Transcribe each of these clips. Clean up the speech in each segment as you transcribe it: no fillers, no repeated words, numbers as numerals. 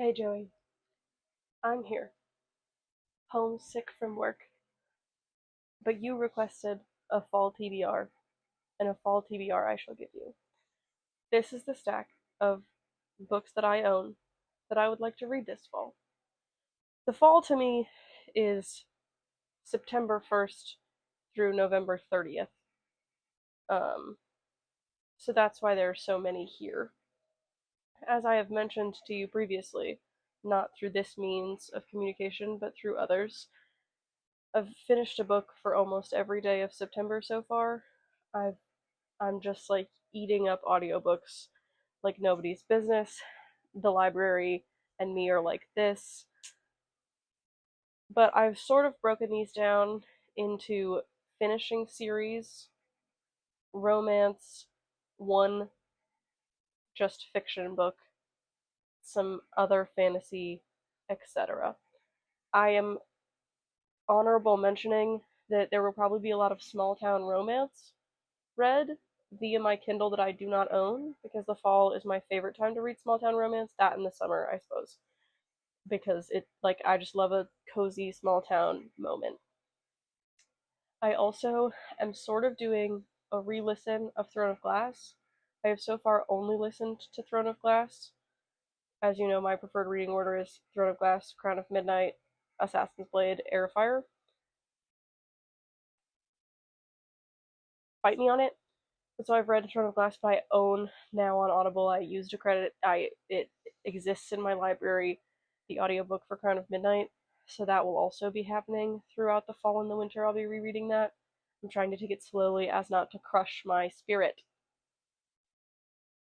Hey Joey, I'm here, homesick from work, but you requested a fall TBR, and a fall TBR I shall give you. This is the stack of books that I own that I would like to read this fall. The fall to me is September 1st through November 30th. Um, so that's why there are so many here. As I have mentioned to you previously, not through this means of communication, but through others, I've finished a book for almost every day of September so far. I've I'm just like eating up audiobooks like nobody's business. The library and me are like this. But I've sort of broken these down into finishing series, romance, one just fiction book, some other fantasy, etc. I am honorable mentioning that there will probably be a lot of small town romance read via my Kindle that I do not own because the fall is my favorite time to read small town romance. That in the summer, I suppose, because I just love a cozy small town moment. I also am sort of doing a re-listen of Throne of Glass. I have so far only listened to Throne of Glass. As you know, my preferred reading order is Throne of Glass, Crown of Midnight, Assassin's Blade, Air of Fire. Fight me on it. So I've read Throne of Glass, but I own now on Audible. I used a credit. It exists in my library, the audiobook for Crown of Midnight. So that will also be happening throughout the fall and the winter. I'll be rereading that. I'm trying to take it slowly as not to crush my spirit.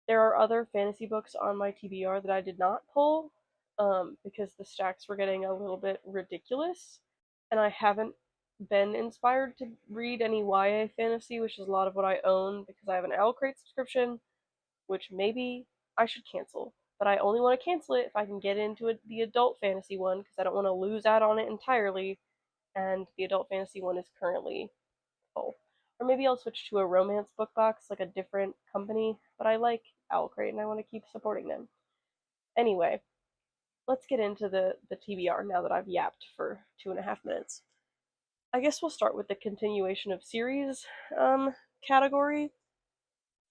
There are other fantasy books on my TBR that I did not pull because the stacks were getting a little bit ridiculous, and I haven't been inspired to read any YA fantasy, which is a lot of what I own because I have an OwlCrate subscription, which maybe I should cancel. But I only want to cancel it if I can get into the adult fantasy one because I don't want to lose out on it entirely, and the adult fantasy one is currently full. Or maybe I'll switch to a romance book box, like a different company, but I like OwlCrate and I want to keep supporting them. Anyway, let's get into the TBR now that I've yapped for 2.5 minutes. I guess we'll start with the continuation of series category.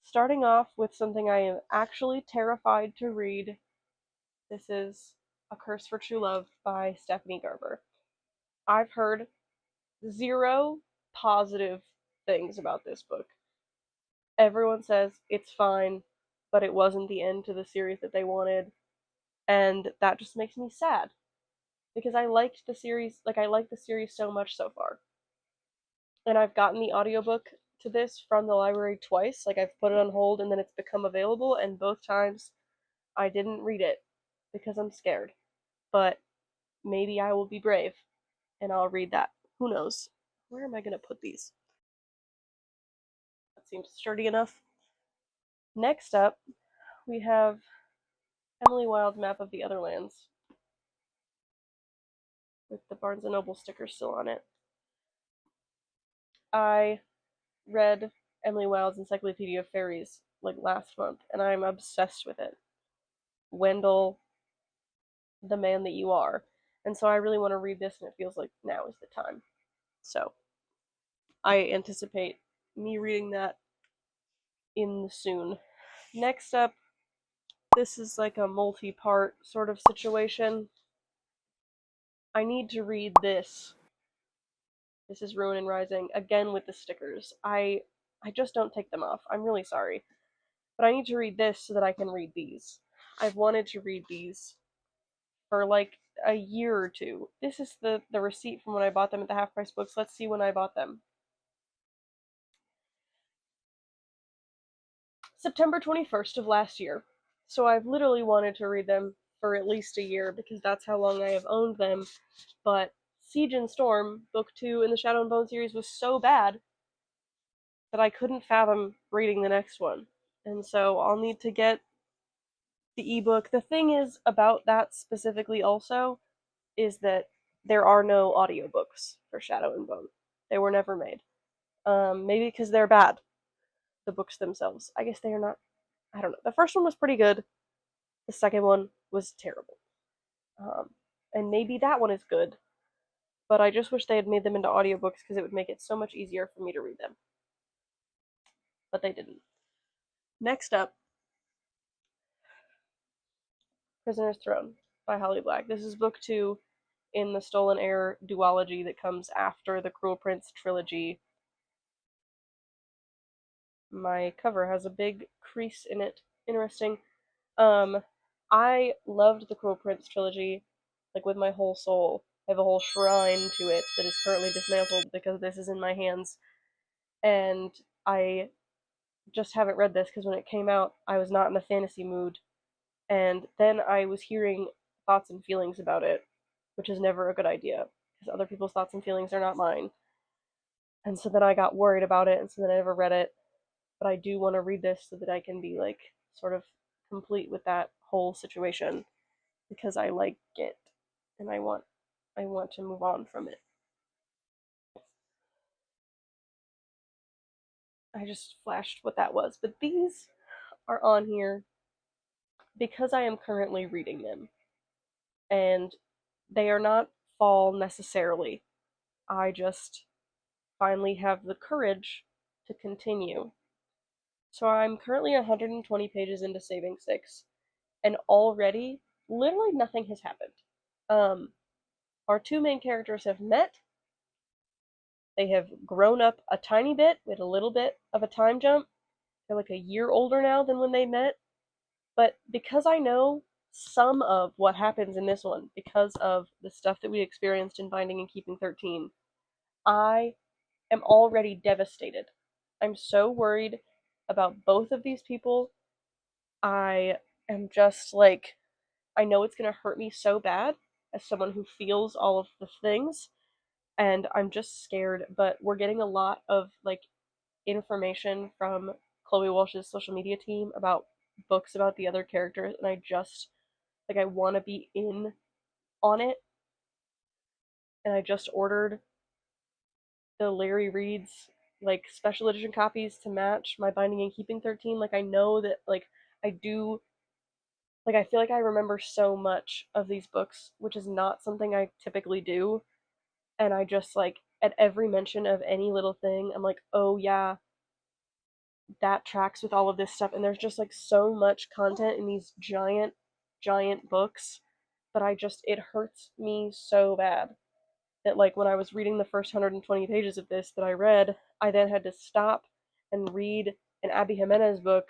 Starting off with something I am actually terrified to read. This is A Curse for True Love by Stephanie Gerber. I've heard zero positive things about this book. Everyone says it's fine, but it wasn't the end to the series that they wanted, and that just makes me sad because I liked the series, I like the series so much so far. And I've gotten the audiobook to this from the library twice. Like, I've put it on hold and then it's become available, and both times I didn't read it because I'm scared. But maybe I will be brave and I'll read that. Who knows? Where am I going to put these? That seems sturdy enough. Next up, we have Emily Wilde's Map of the Otherlands with the Barnes & Noble sticker still on it. I read Emily Wilde's Encyclopedia of Fairies last month, and I'm obsessed with it. Wendell, the man that you are. And so I really want to read this, and it feels like now is the time. So I anticipate me reading that in soon. Next up, this is like a multi-part sort of situation. I need to read this. This is Ruin and Rising, again with the stickers. I just don't take them off. I'm really sorry. But I need to read this so that I can read these. I've wanted to read these for like a year or two. This is the receipt from when I bought them at the Half Price Books. Let's see when I bought them. September 21st of last year. So I've literally wanted to read them for at least a year because that's how long I have owned them. But Siege and Storm, book 2 in the Shadow and Bone series, was so bad that I couldn't fathom reading the next one. And so I'll need to get the ebook. The thing is about that specifically also is that there are no audiobooks for Shadow and Bone. They were never made. Maybe because they're bad, the books themselves. I guess they are not. I don't know. The first one was pretty good. The second one was terrible. Um, and maybe that one is good, but I just wish they had made them into audiobooks because it would make it so much easier for me to read them. But they didn't. Next up, Prisoner's Throne by Holly Black. This is book 2 in the Stolen Heir duology that comes after the Cruel Prince trilogy. My cover has a big crease in it. Interesting. Um, I loved the Cruel Prince trilogy, like with my whole soul. I have a whole shrine to it that is currently dismantled because this is in my hands. And I just haven't read this because when it came out, I was not in a fantasy mood. And then I was hearing thoughts and feelings about it, which is never a good idea because other people's thoughts and feelings are not mine. And so then I got worried about it, and so then I never read it. But I do want to read this so that I can be like sort of complete with that whole situation because I like it and I want to move on from it. I just flashed what that was, but these are on here because I am currently reading them and they are not fall necessarily. I just finally have the courage to continue. So I'm currently 120 pages into Saving Six and already literally nothing has happened. Um our two main characters have met. They have grown up a tiny bit with a little bit of a time jump. They're like a year older now than when they met. But because I know some of what happens in this one, because of the stuff that we experienced in Binding and Keeping 13, I am already devastated. I'm so worried about both of these people. I am just like, I know it's going to hurt me so bad as someone who feels all of the things, and I'm just scared. But we're getting a lot of like information from Chloe Walsh's social media team about books about the other characters, and I just like I want to be in on it. And I just ordered the Larry Reed's like special edition copies to match my Binding and Keeping 13. Like I know that like I do like I feel like I remember so much of these books, which is not something I typically do. And I just like at every mention of any little thing, I'm like, oh yeah, that tracks with all of this stuff. And there's just like so much content in these giant, giant books. But I just, it hurts me so bad that like when I was reading the first 120 pages of this that I read, I then had to stop and read an Abby Jimenez book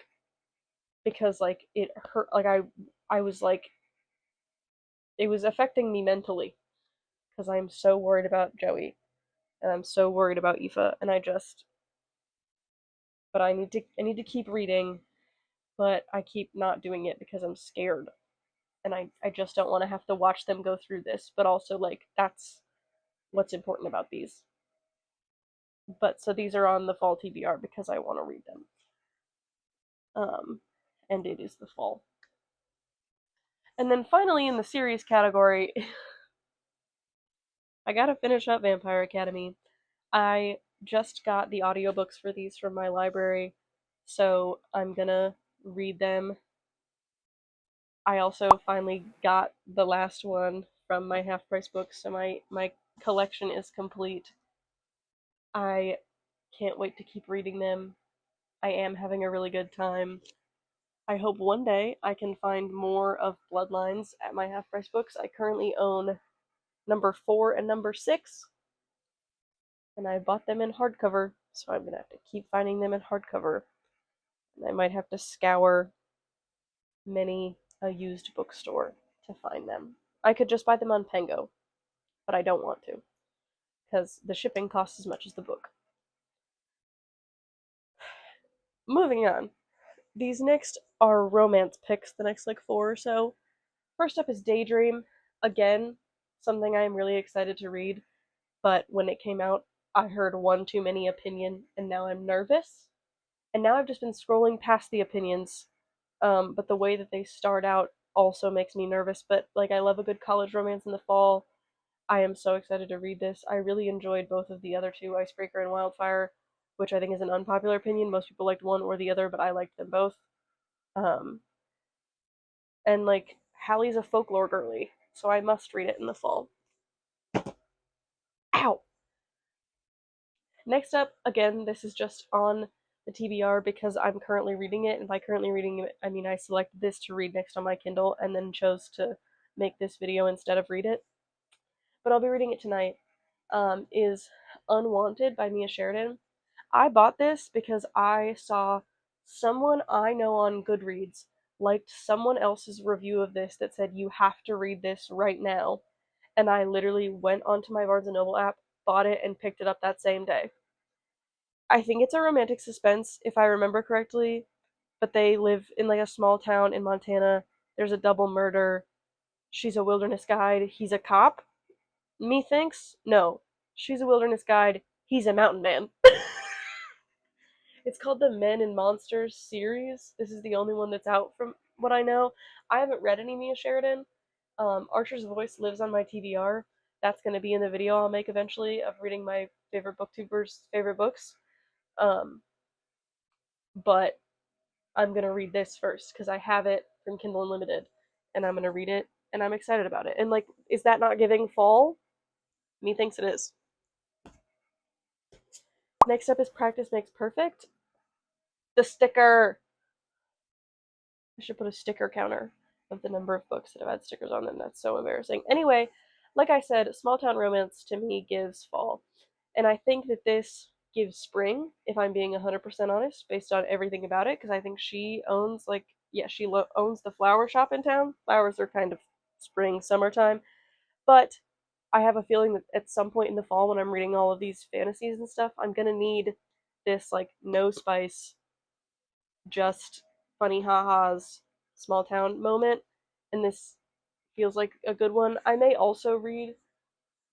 because like it hurt. Like I was like, it was affecting me mentally because I'm so worried about Joey and I'm so worried about Aoife, and I just, but I need to keep reading, but I keep not doing it because I'm scared. And I just don't want to have to watch them go through this, but also like that's what's important about these. But so these are on the fall TBR because I want to read them. And it is the fall. And then finally in the series category, I gotta finish up Vampire Academy. I just got the audiobooks for these from my library, so I'm gonna read them. I also finally got the last one from my half price books, so my collection is complete. I can't wait to keep reading them. I am having a really good time. I hope one day I can find more of Bloodlines at my half price books. I currently own number 4 and number 6, and I bought them in hardcover, so I'm gonna have to keep finding them in hardcover. And I might have to scour many a used bookstore to find them. I could just buy them on Pengo, but I don't want to, because the shipping costs as much as the book. Moving on. These next are romance picks, the next like 4 or so. First up is Daydream. Again, something I am really excited to read, but when it came out, I heard one too many opinion, and now I'm nervous. And now I've just been scrolling past the opinions, but the way that they start out also makes me nervous. But like, I love a good college romance in the fall. I am so excited to read this. I really enjoyed both of the other two, Icebreaker and Wildfire, which I think is an unpopular opinion. Most people liked one or the other, but I liked them both. Um, and like Hallie's a folklore girly, so I must read it in the fall. Ow! Next up, again, this is just on the TBR because I'm currently reading it, and by currently reading it, I mean I selected this to read next on my Kindle and then chose to make this video instead of read it. But I'll be reading it tonight. Is Unwanted by Mia Sheridan. I bought this because I saw someone I know on Goodreads liked someone else's review of this that said you have to read this right now. And I literally went onto my Barnes& and Noble app, bought it, and picked it up that same day. I think it's a romantic suspense, if I remember correctly, but they live in like a small town in Montana. There's a double murder. She's a wilderness guide. He's a cop. Methinks? No. She's a wilderness guide. He's a mountain man. It's called the Men and Monsters series. This is the only one that's out from what I know. I haven't read any Mia Sheridan. Archer's Voice lives on my TBR. That's going to be in the video I'll make eventually of reading my favorite booktubers' favorite books. Um, but I'm going to read this first because I have it from Kindle Unlimited and I'm going to read it and I'm excited about it. And like, is that not giving fall? Methinks it is. Next up is Practice Makes Perfect. The sticker. I should put a sticker counter of the number of books that have had stickers on them. That's so embarrassing. Anyway, like I said, small town romance to me gives fall. And I think that this gives spring, if I'm being 100% honest, based on everything about it, because I think she owns, like, yeah, she owns the flower shop in town. Flowers are kind of spring, summertime. But I have a feeling that at some point in the fall, when I'm reading all of these fantasies and stuff, I'm going to need this, like, no spice, just funny ha-has, small town moment. And this feels like a good one. I may also read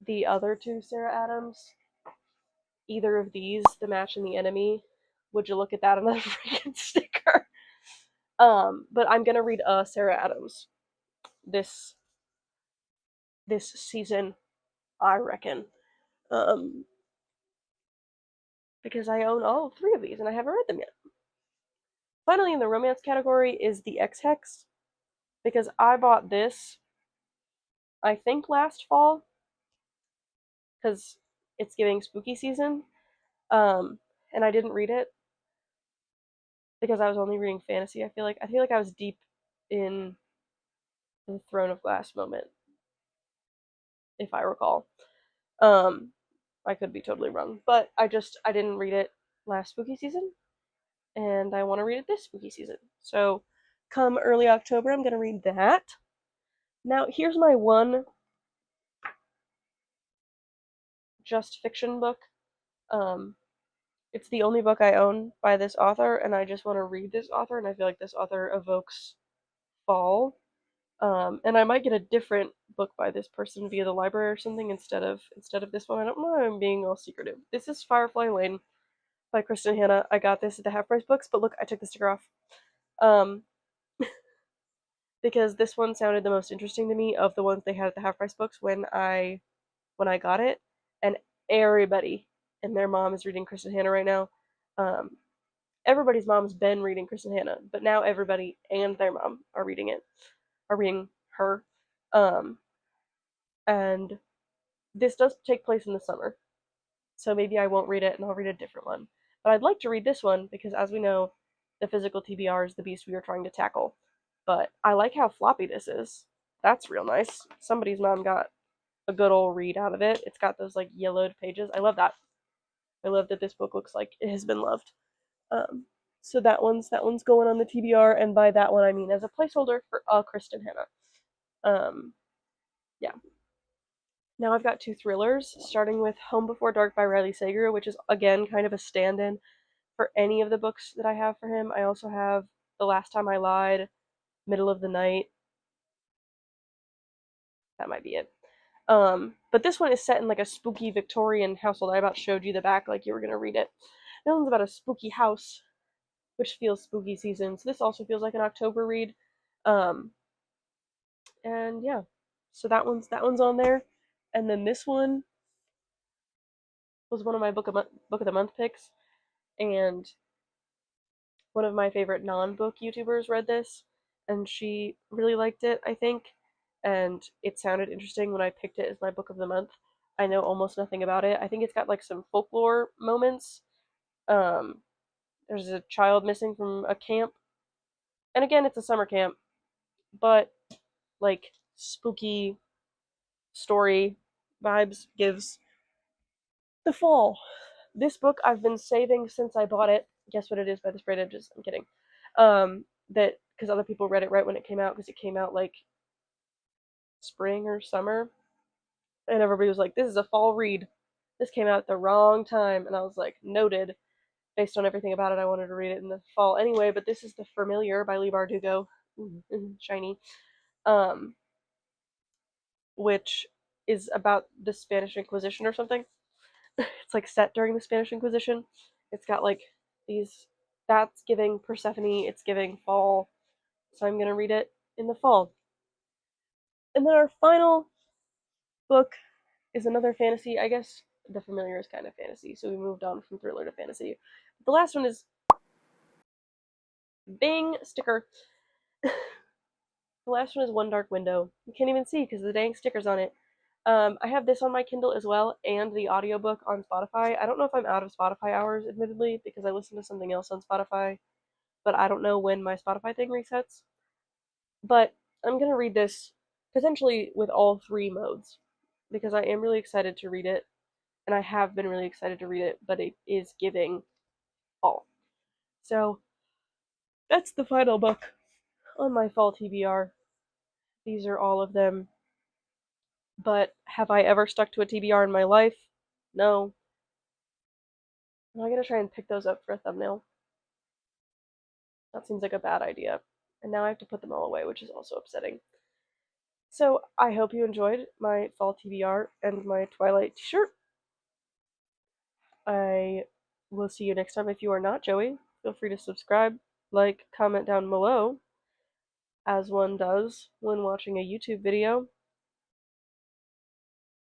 the other two Sarah Adams. Either of these, The Match and the Enemy. Would you look at that, another freaking sticker? But I'm gonna read Sarah Adams this season, I reckon. Um, because I own all three of these and I haven't read them yet. Finally, in the romance category is The X Hex, because I bought this, I think, last fall, because it's giving spooky season. Um, and I didn't read it because I was only reading fantasy. I feel like I was deep in the Throne of Glass moment, if I recall. Um, I could be totally wrong, but I didn't read it last spooky season, and I want to read it this spooky season. So, come early October, I'm gonna read that. Now, here's my one just fiction book. Um, it's the only book I own by this author, and I just want to read this author, and I feel like this author evokes fall. And I might get a different book by this person via the library or something instead of this one. I don't know. I'm being all secretive. This is Firefly Lane by Kristen Hanna. I got this at the Half Price Books, but look, I took the sticker off. Um, because this one sounded the most interesting to me of the ones they had at the Half Price Books when I got it, and everybody and their mom is reading Kristen Hanna right now. Um, everybody's mom's been reading Kristen Hanna, but now everybody and their mom are reading her. Um, and this does take place in the summer, so maybe I won't read it and I'll read a different one. But I'd like to read this one because, as we know, the physical TBR is the beast we are trying to tackle. But I like how floppy this is. That's real nice. Somebody's mom got a good old read out of it. It's got those like yellowed pages. I love that. I love that this book looks like it has been loved. Um, so that one's going on the TBR, and by that one I mean as a placeholder for Kristen Hanna. Yeah. Now I've got two thrillers, starting with Home Before Dark by Riley Sager, which is again kind of a stand-in for any of the books that I have for him. I also have The Last Time I Lied, Middle of the Night. That might be it. But this one is set in like a spooky Victorian household. I about showed you the back like you were gonna read it. This one's about a spooky house, which feels spooky season. So this also feels like an October read. Um, and yeah, so that one's on there. And then this one was one of my book of the month picks, and one of my favorite non-book YouTubers read this, and she really liked it, I think. and it sounded interesting when I picked it as my book of the month. I know almost nothing about it. I think it's got like some folklore moments. Um, there's a child missing from a camp, and again, it's a summer camp, but like spooky story vibes gives the fall. This book I've been saving since I bought it. Guess what it is by the sprayed edges? I'm kidding. That because other people read it right when it came out because it came out like spring or summer, and everybody was like, "This is a fall read." This came out at the wrong time, and I was like, "Noted." Based on everything about it, I wanted to read it in the fall anyway. But this is The Familiar by Leigh Bardugo, shiny, um, which is about the Spanish Inquisition or something. It's like set during the Spanish Inquisition. It's got like these. That's giving Persephone. It's giving fall. So I'm gonna read it in the fall. And then our final book is another fantasy. I guess The Familiar is kind of fantasy, so we moved on from thriller to fantasy. The last one is Bing sticker. The last one is One Dark Window. You can't even see because the dang sticker's on it. I have this on my Kindle as well, and the audiobook on Spotify. I don't know if I'm out of Spotify hours, admittedly, because I listen to something else on Spotify, but I don't know when my Spotify thing resets. But I'm gonna read this potentially with all three modes because I am really excited to read it, and I have been really excited to read it, but it is giving all. So that's the final book on my fall TBR. These are all of them. But have I ever stuck to a TBR in my life? No. Am I gonna try and pick those up for a thumbnail? That seems like a bad idea. And now I have to put them all away, which is also upsetting. So I hope you enjoyed my fall TBR and my Twilight t-shirt. I will see you next time. If you are not Joey, feel free to subscribe, like, comment down below, as one does when watching a YouTube video.